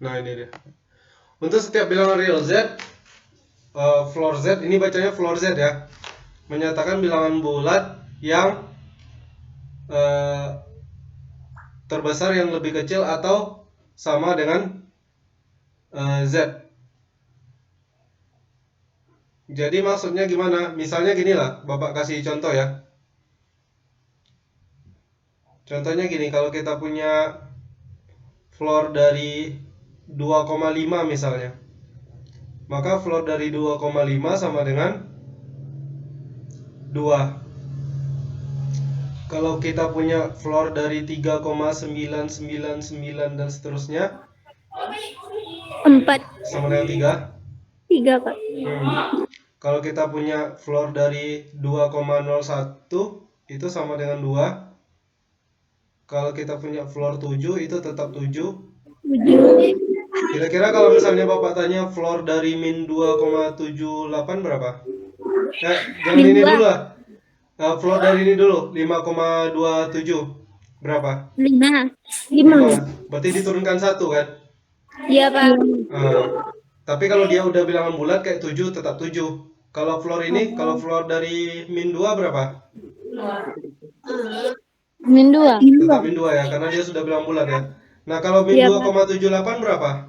Nah ini dia. Untuk setiap bilangan real Z, floor Z ini bacanya floor Z ya, menyatakan bilangan bulat yang terbesar yang lebih kecil atau sama dengan Z. Jadi maksudnya gimana? Misalnya gini lah, Bapak kasih contoh ya. Contohnya gini, kalau kita punya floor dari 2,5 misalnya, maka floor dari 2,5 sama dengan 2. Kalau kita punya floor dari 3,999 dan seterusnya, 4. sama dengan 3. 3, Kak. Kalau kita punya floor dari 2,01 itu sama dengan 2. Kalau kita punya floor 7 itu tetap 7. 7. Kira-kira kalau misalnya Bapak tanya floor dari min 2,78 berapa? Jangan Min ini 2. dulu lah. Floor dari ini dulu 5,27 berapa? 5. 5. 5. Berarti diturunkan 1 kan? Iya, Pak. Tapi kalau dia udah bilangan bulat kayak 7 tetap 7. Kalau floor ini, kalau floor dari min 2 berapa? Min 2. Tetap min 2 ya, karena dia sudah bilang bulat ya. Nah, kalau min Iya, Pak. 2,78 berapa?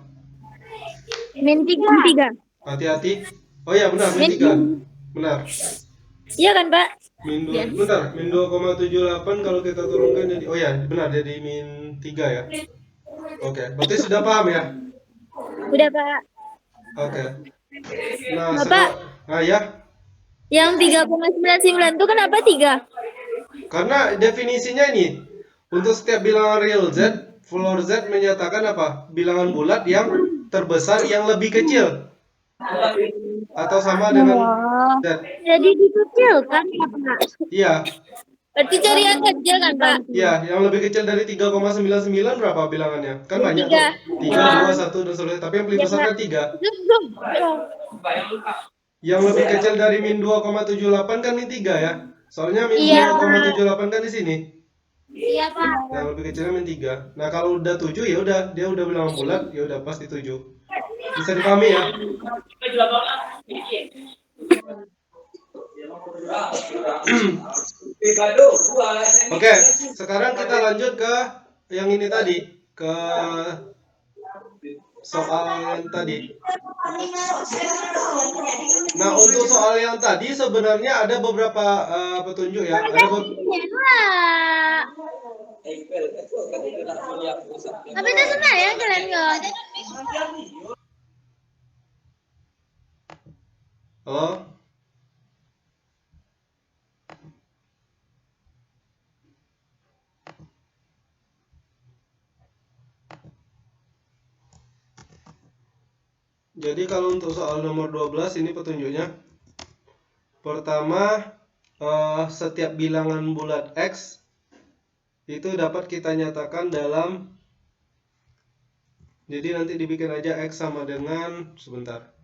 Min 3. Hati-hati. Oh iya benar, min Min 3. Benar. Iya kan, Pak? Min 2. Iya. Bentar, min 2,78 kalau kita turunkan jadi, oh ya, benar jadi min 3 ya. Oke, berarti sudah paham ya? Udah, Pak. Oke. Nah, Bapak, ya. yang 3,99 itu kenapa 3? Karena definisinya ini untuk setiap bilangan real Z, floor Z menyatakan apa? Bilangan bulat yang terbesar yang lebih kecil atau sama dengan Oh, Z. jadi dikecilkan ya, Pak? Iya, Berarti cari yang kecil kan, Pak? iya, yang lebih kecil dari 3,99 berapa bilangannya? Kan banyak tuh. 3. 3, 2, 1 dan seterusnya. Tapi yang paling Ya, besar Pak. kan 3. Belum. Yang lebih kecil dari min 2,78 kan min 3 ya. Soalnya min Iya, Pak. 2,78 kan di sini. Iya, Pak. Yang lebih kecilnya min 3. Nah, kalau udah 7 ya udah, dia udah bilang bulat, ya udah pasti 7. Bisa dipahami ya? Oke, sekarang kita lanjut ke yang ini tadi, ke soal yang tadi. Nah, untuk soal yang tadi sebenarnya ada beberapa petunjuk ya. Ada Tapi itu sebenarnya kalian nggak. Oh, jadi kalau untuk soal nomor 12 ini petunjuknya. Pertama, setiap bilangan bulat X itu dapat kita nyatakan dalam, jadi nanti dibikin aja X sama dengan, sebentar.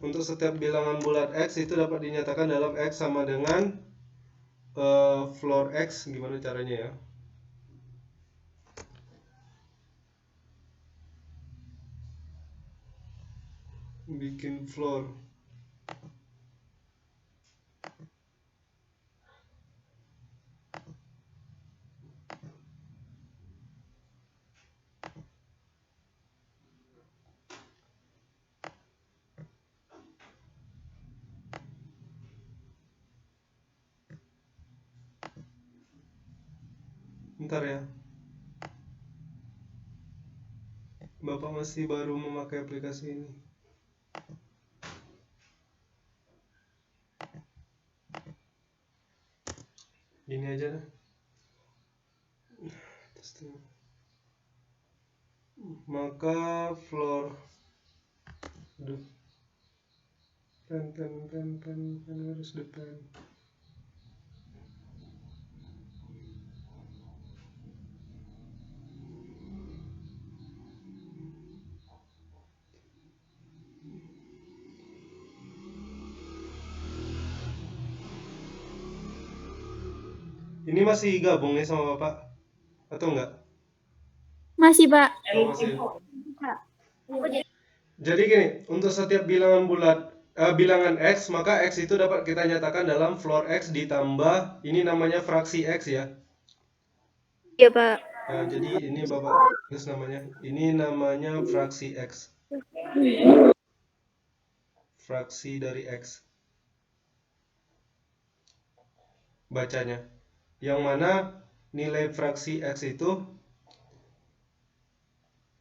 Untuk setiap bilangan bulat X itu dapat dinyatakan dalam X sama dengan floor X. Gimana caranya ya? Bikin floor. Bentar ya. Bapak masih baru memakai aplikasi ini. Gini aja dah. Maka floor, pen harus depan. Ini masih gabung nih sama Bapak. Atau enggak? Masih, Pak. Oh, masih. Jadi gini, untuk setiap bilangan bilangan X, maka X itu dapat kita nyatakan dalam floor X ditambah, ini namanya fraksi X ya. Iya, Pak. Nah, jadi ini Bapak tulis namanya. Ini namanya fraksi X. Fraksi dari X. Bacanya. Yang mana nilai fraksi X itu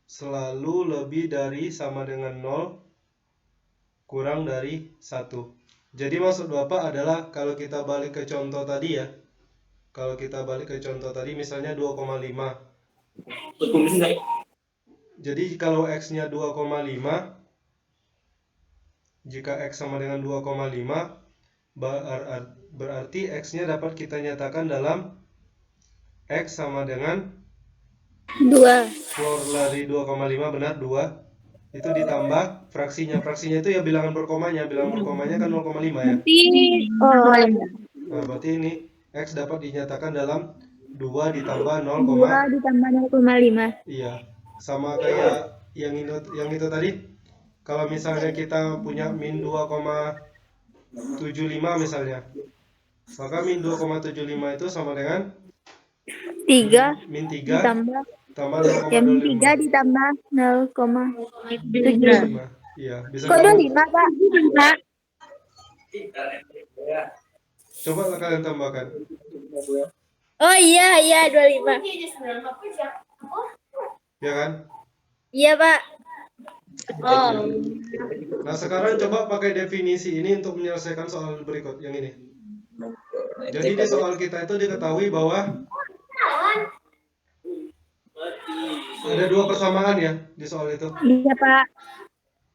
selalu lebih dari sama dengan 0 kurang dari 1. Jadi maksud Bapak adalah kalau kita balik ke contoh tadi ya. Kalau kita balik ke contoh tadi misalnya 2,5. Jadi kalau X-nya 2,5, jika X sama dengan 2,5, berarti X-nya dapat kita nyatakan dalam X sama dengan 2. floor dari 2,5 benar 2. Itu ditambah fraksinya. Fraksinya itu ya bilangan berkomanya. Bilangan berkomanya kan 0,5 ya. Oh, Nah, berarti ini X dapat dinyatakan dalam 2 ditambah 0, 2 ditambah 0,5. iya. Sama kayak yang itu tadi. Kalau misalnya kita punya min 2,75 misalnya. Maka min 2,75 itu sama dengan 3 min 3 ditambah tambah yang 3 0,25. ditambah 0,7. Iya, bisa Kok kamu 25, Pak? Pak. coba kalian tambahkan. Oh iya 25. Ya kan? Iya, Pak. Oh. Nah, sekarang coba pakai definisi ini untuk menyelesaikan soal berikut yang ini. Jadi di soal kita itu diketahui bahwa ada 2 persamaan ya di soal itu. Iya, Pak.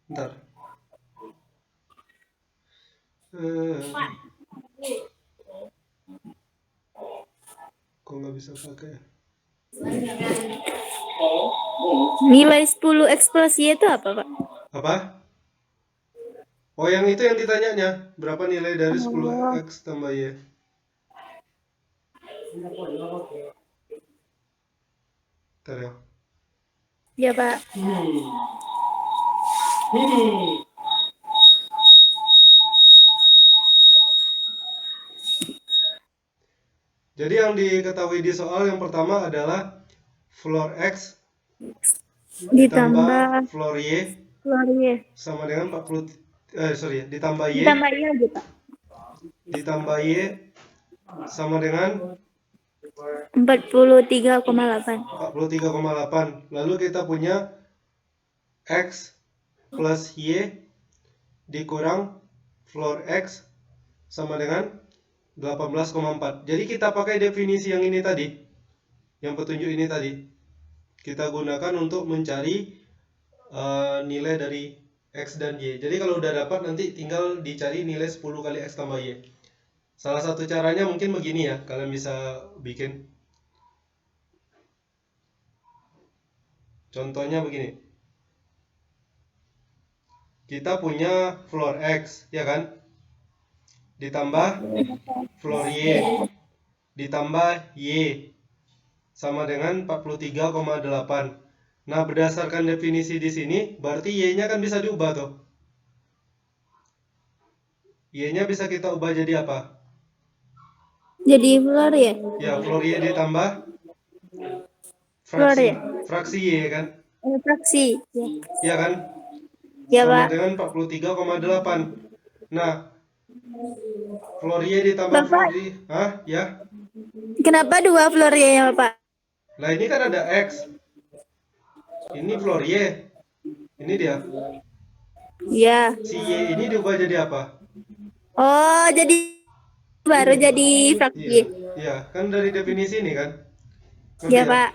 Bentar. Kok nggak bisa pakai ya? Nilai 10 X plus Y itu apa, Pak? Apa? Oh, yang itu yang ditanyanya. Berapa nilai dari 10X tambah Y? Bentar ya. Iya, Pak. Jadi yang diketahui di soal yang pertama adalah floor X ditambah floor Y sama dengan 40 ditambah Y Ditambah Y aja, Pak. ditambah Y sama dengan 43,8. 43,8. Lalu kita punya X plus Y dikurang floor X sama dengan 18,4. Jadi kita pakai definisi yang ini tadi, yang petunjuk ini tadi, kita gunakan untuk mencari nilai dari X dan Y. Jadi kalau udah dapat nanti tinggal dicari nilai 10 kali X tambah Y. Salah satu caranya mungkin begini ya, kalian bisa bikin. Contohnya begini. Kita punya floor X, ya kan? Ditambah floor Y ditambah Y sama dengan 43,8. Nah, berdasarkan definisi di sini, berarti Y-nya kan bisa diubah tuh. Y-nya bisa kita ubah jadi apa? Jadi floor ya? Ya, floor Y ditambah Floor ya? fraksi Y kan? Fraksi. Ya kan? Ya, Sama Pak. dengan 43,8. Nah, floor Y ditambah Bapak. floor Y. Hah? Ya? Kenapa 2 floor ya, Pak? Nah, ini kan ada X. Ini floor Y. Ini dia. Iya. Si Y ini diubah jadi apa? Oh, jadi baru jadi fraksi. Iya, kan dari definisi ini kan? Ngerti Iya, ya? Pak.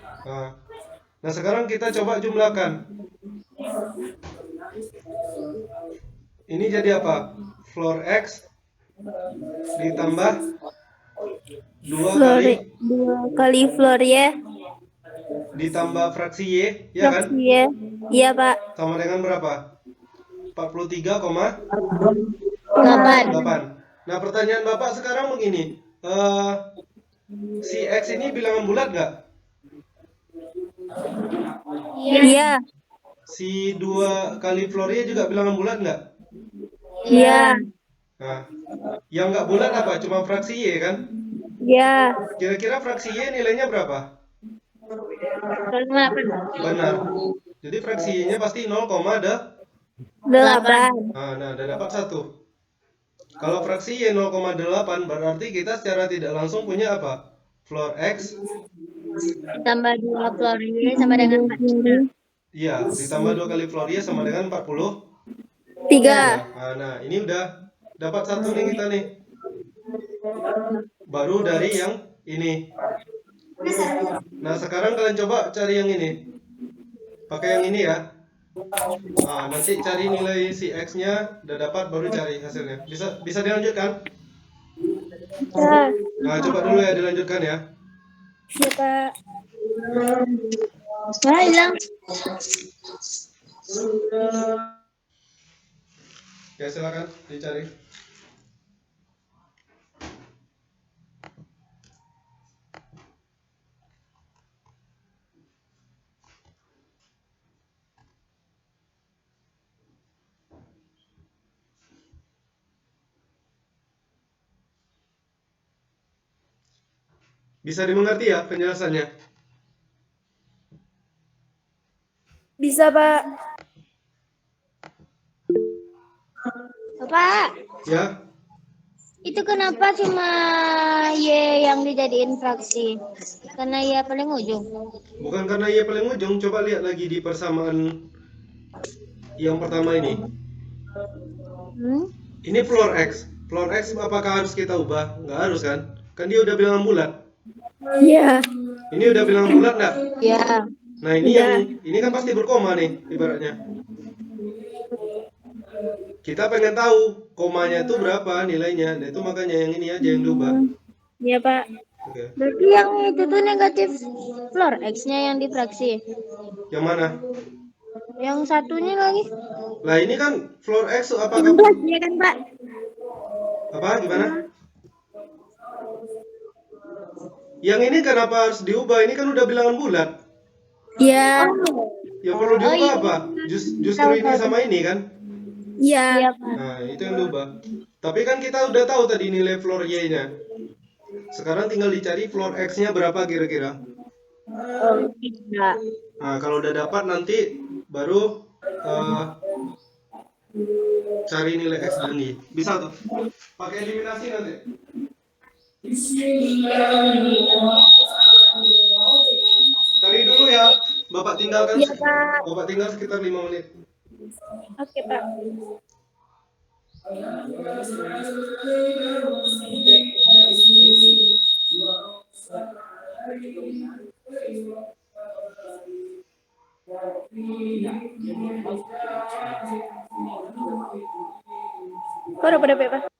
Nah, sekarang kita coba jumlahkan. Ini jadi apa? Floor X ditambah 2 kali floor ya. Ditambah fraksi Y, ya kan? Fraksi ya. Iya, Pak. Sama dengan berapa? 8. 43,8. Nah, pertanyaan Bapak sekarang begini. Si X ini bilangan bulat nggak? Iya. Si 2 kali floornya juga bilangan bulat nggak? Iya. Nah, yang nggak bulat apa? Cuma fraksi Y kan? Iya. Kira-kira fraksi Y nilainya berapa? 8. Benar. Jadi fraksi Y-nya pasti 0,8. 8. Nah, udah dapat satu. Kalau fraksi Y 0,8 berarti kita secara tidak langsung punya apa? Floor X, Tambah 2 floor Y sama dengan 4. iya, ditambah 2 kali floor Y sama dengan 43. 3. Nah, ini udah dapat satu nih kita nih. Baru dari yang ini. Nah, sekarang kalian coba cari yang ini. Pakai yang ini ya. Nanti cari nilai si X-nya, udah dapat baru cari hasilnya. Bisa bisa dilanjutkan? Ya. Nah, coba dulu ya dilanjutkan ya. Siapa? Nah, hilang. Ya, silakan dicari. Bisa dimengerti ya penjelasannya? Bisa, Pak. Pak, Ya, itu kenapa cuma Y yang dijadiin fraksi? Karena Y paling ujung. bukan karena Y paling ujung. Coba lihat lagi di persamaan yang pertama ini. Hmm? Ini floor X. Floor X apakah harus kita ubah? Nggak harus kan? Kan dia udah bilangan bulat. Iya. Ini udah bilangan bulat nggak? Iya. Nah, ini kan pasti berkoma nih ibaratnya. Kita pengen tahu komanya itu berapa nilainya. Nah, itu makanya yang ini aja yang diubah. Iya, Pak. Oke. Berarti yang itu tuh negatif floor X-nya yang difraksi. Yang mana? Yang satunya lagi. Lah, ini kan floor X apakah 16 ya kan, Pak? apa gimana? Yang ini kenapa harus diubah? Ini kan udah bilangan bulat. Iya. Yang perlu diubah iya. apa? Justru ini sama ini kan? Iya. Iya, Pak. Nah, itu yang diubah. Tapi kan kita udah tahu tadi nilai floor Y-nya. Sekarang tinggal dicari floor X-nya berapa kira-kira. Oh, iya. Nah, kalau udah dapat nanti baru eh, cari nilai X dan Y. Bisa tuh. Pakai eliminasi nanti. Cari dulu ya. Bapak tinggalkan Iya, Pak. Bapak tinggal sekitar 5 menit. Oke, Pak. Kok udah pada Pak?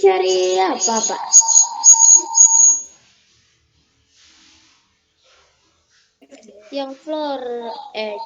mencari apa, Pak? Yang floor X.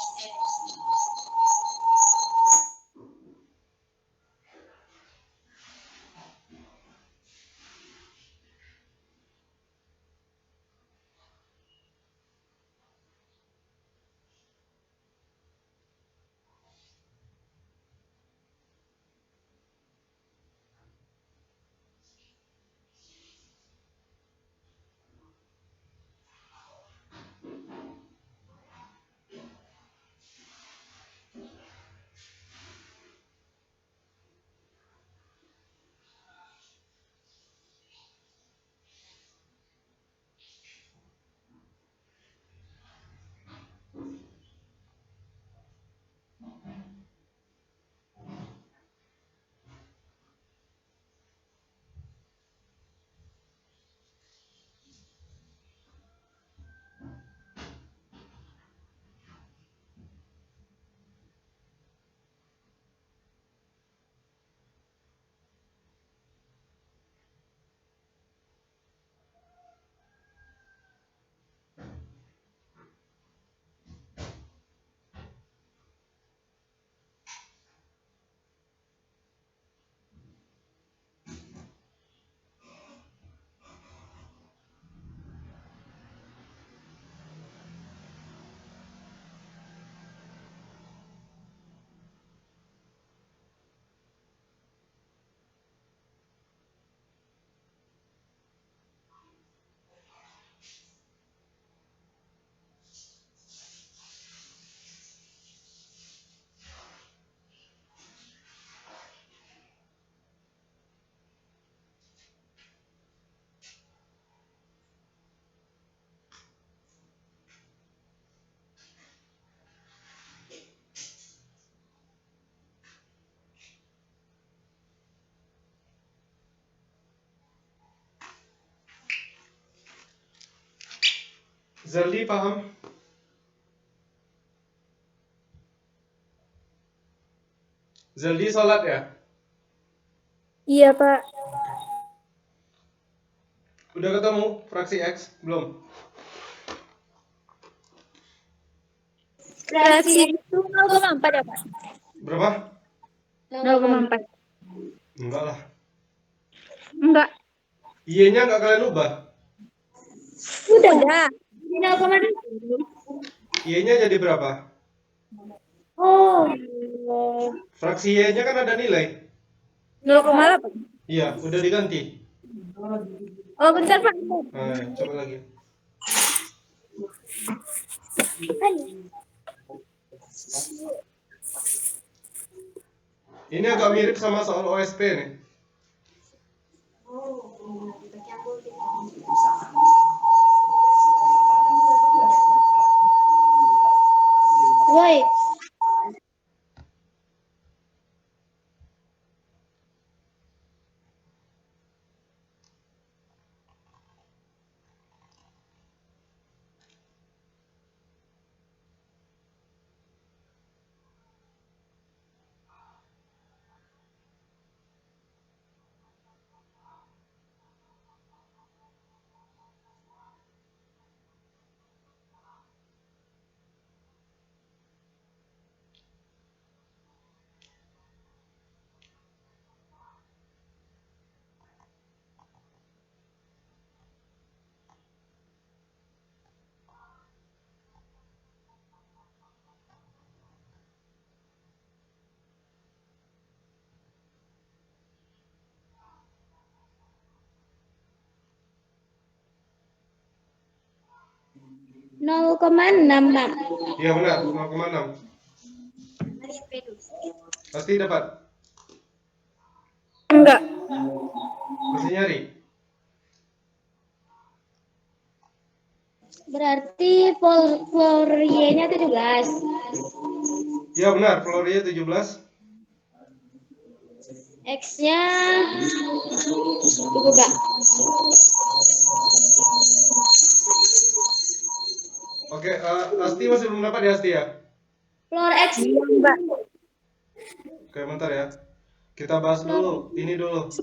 Zaldi paham? Zaldi sholat ya? Iya, Pak. Udah ketemu fraksi X? Belum? Fraksi itu 0,4 ya, Pak? Berapa? 0,4. Enggak lah. Enggak. Y-nya nggak kalian ubah? Udah. 0,2. Y-nya jadi berapa? Oh. Fraksi Y-nya kan ada nilai. 0,8. Iya, udah diganti. Oh, bentar, Pak. Nah, coba lagi. Ini agak mirip sama soal OSP nih. Woi. Nol koma enam, Bang. Iya benar, 0,6. Pasti dapat. Enggak. Masih nyari? Berarti floor Y-nya 17. Iya benar, Floria 17. X-nya juga. Oke, Asti masih belum dapat ya Asti ya? Floor X, Mbak. Oke, bentar ya. Kita bahas dulu ini dulu.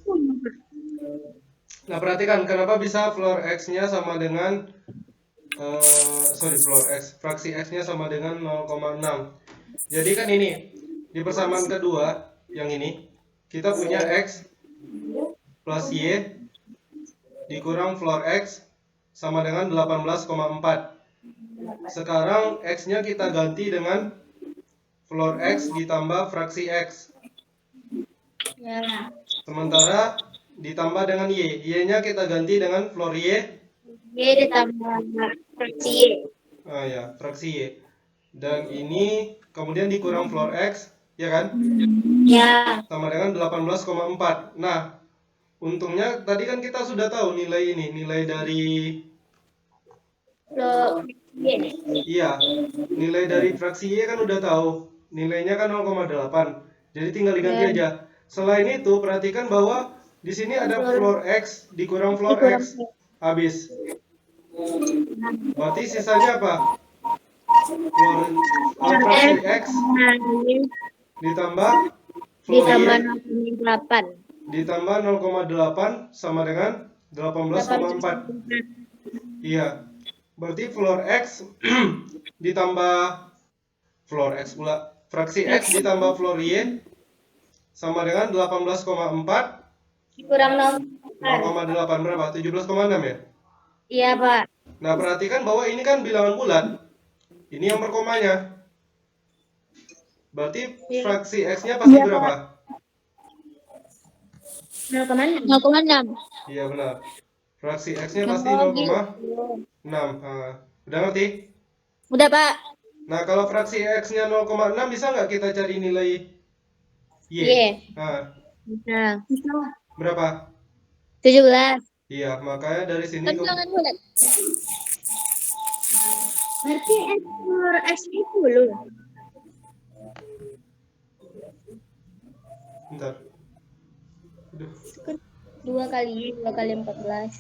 Nah, perhatikan kenapa bisa floor X-nya sama dengan floor X, fraksi X-nya sama dengan 0,6. Jadi kan ini di persamaan kedua yang ini kita punya X plus Y dikurang floor X sama dengan 18,4. Sekarang X-nya kita ganti dengan floor X ditambah fraksi X. Ya. Sementara ditambah dengan Y. Y-nya kita ganti dengan floor Y. Y ditambah fraksi Y. Ah ya, fraksi Y. Dan ini kemudian dikurang floor X, ya kan? Ya. Sama dengan 18,4. Nah, untungnya tadi kan kita sudah tahu nilai ini, nilai dari iya, nilai dari fraksi Y kan udah tahu. Nilainya kan 0,8. Jadi tinggal diganti Ya. aja. Selain itu, perhatikan bahwa di sini ada floor X dikurang floor X. Habis. Berarti sisanya apa? Fraksi X ditambah floor Y Ditambah 0,8. ditambah 0,8 sama dengan 18,4. Iya. Berarti floor X ditambah floor X pula. Fraksi X ditambah floor Y sama dengan 18,4 Kurang 0,8 berapa? 17,6 ya? Iya, Pak. Nah, perhatikan bahwa ini kan bilangan bulat. Ini yang berkomanya. Berarti fraksi X-nya pasti berapa? 0,6. Iya, benar. Fraksi X-nya pasti 0,6. Udah ngerti? Udah, Pak. Nah, kalau fraksi X-nya 0,6 bisa nggak kita cari nilai Y? Nah, Bisa. berapa? 17. Iya, makanya dari sini bulat. Berarti X 10. bentar. Aduh. 2 kali 14.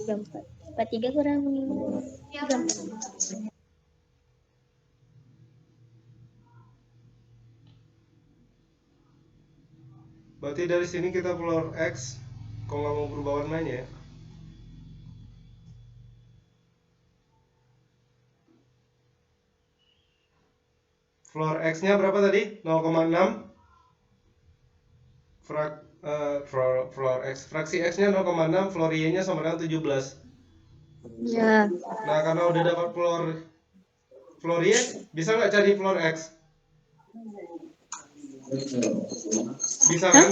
34. 43 kurang 34. Berarti dari sini kita keluar X. Kok nggak mau berubah warnanya ya? Floor X-nya berapa tadi? 0,6. Floor X. Fraksi X-nya 0,6. Floor Y-nya sama dengan 17. Ya. Nah, karena udah dapat floor Y, bisa nggak cari floor X? Bisa kan?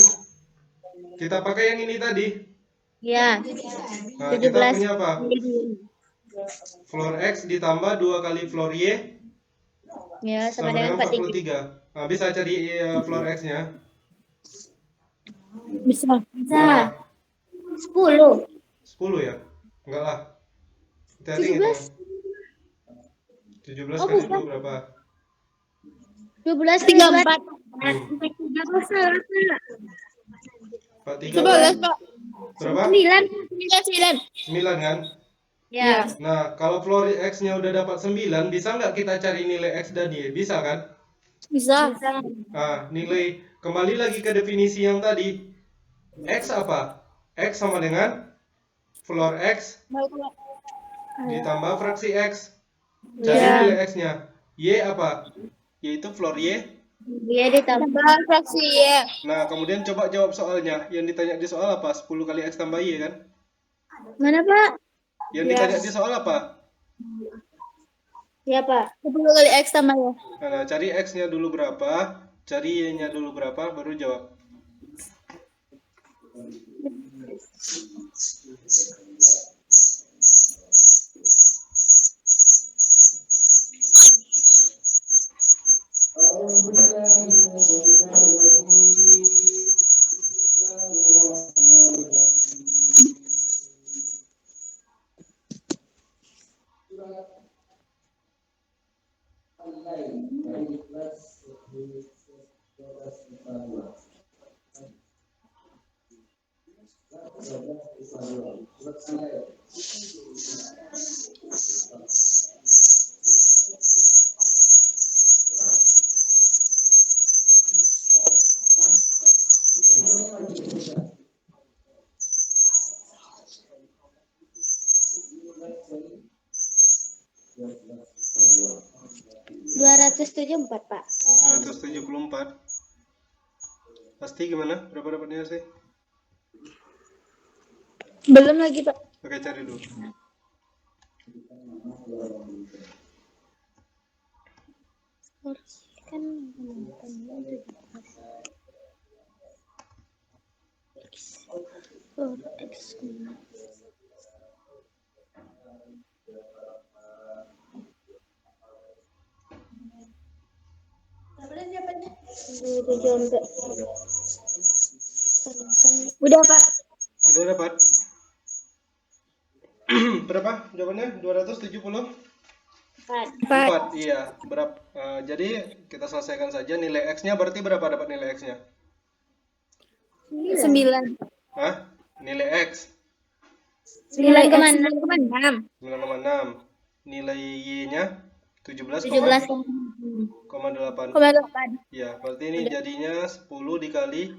Kita pakai yang ini tadi. Ya. Nah, kita punya apa? Floor X ditambah 2 kali floor Y Ya, sama dengan 43. Nah, bisa cari floor X-nya? Bisa. Berapa? 10. 10 ya? Enggak lah. Hati-hati 17. ngitung. 17 kali 2 berapa? 12 34. 43 Pak. berapa? 9. 9 kan? Ya. Nah, kalau floor X-nya udah dapat 9, bisa nggak kita cari nilai X dan Y? Bisa kan? Bisa. Nah, nilai kembali lagi ke definisi yang tadi. X apa? X sama dengan floor X ditambah fraksi X. Cari nilai X-nya. Y apa? Yaitu floor Y. Dia ditambah fraksi Y. Nah, kemudian coba jawab soalnya. Yang ditanya di soal apa? 10 kali X tambah Y kan? Mana, Pak? Yang ditanya di soal apa? Ya, Pak. 10 kali X tambah Y. Nah, cari X-nya dulu berapa, cari Y-nya dulu berapa, baru jawab. 274, Pak. 274. Pasti gimana? Berapa dapatnya sih? Belum lagi, Pak. Oke, cari dulu. Kan X. Udah, Pak. Udah dapat? Berapa jawabannya? 274. Pak. Iya. Berapa? Jadi kita selesaikan saja. Nilai X-nya berarti berapa dapat nilai X-nya? 9. Hah? Nilai X 9,6. 9,6. Nilai Y-nya 17,8. 17,8. Ya, berarti ini jadinya 10 dikali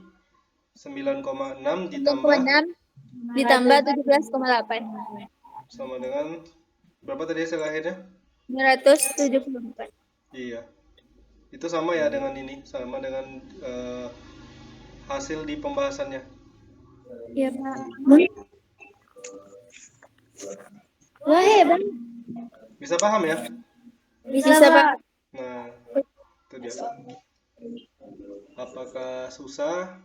9,6 ditambah 17,8. sama dengan berapa tadi hasil akhirnya? 274. Iya. Itu sama ya dengan ini, sama dengan hasil di pembahasannya. Iya, Pak. Wah, hebat. Bisa paham ya? Bisa, Pak. Nah, itu dia. Apakah susah?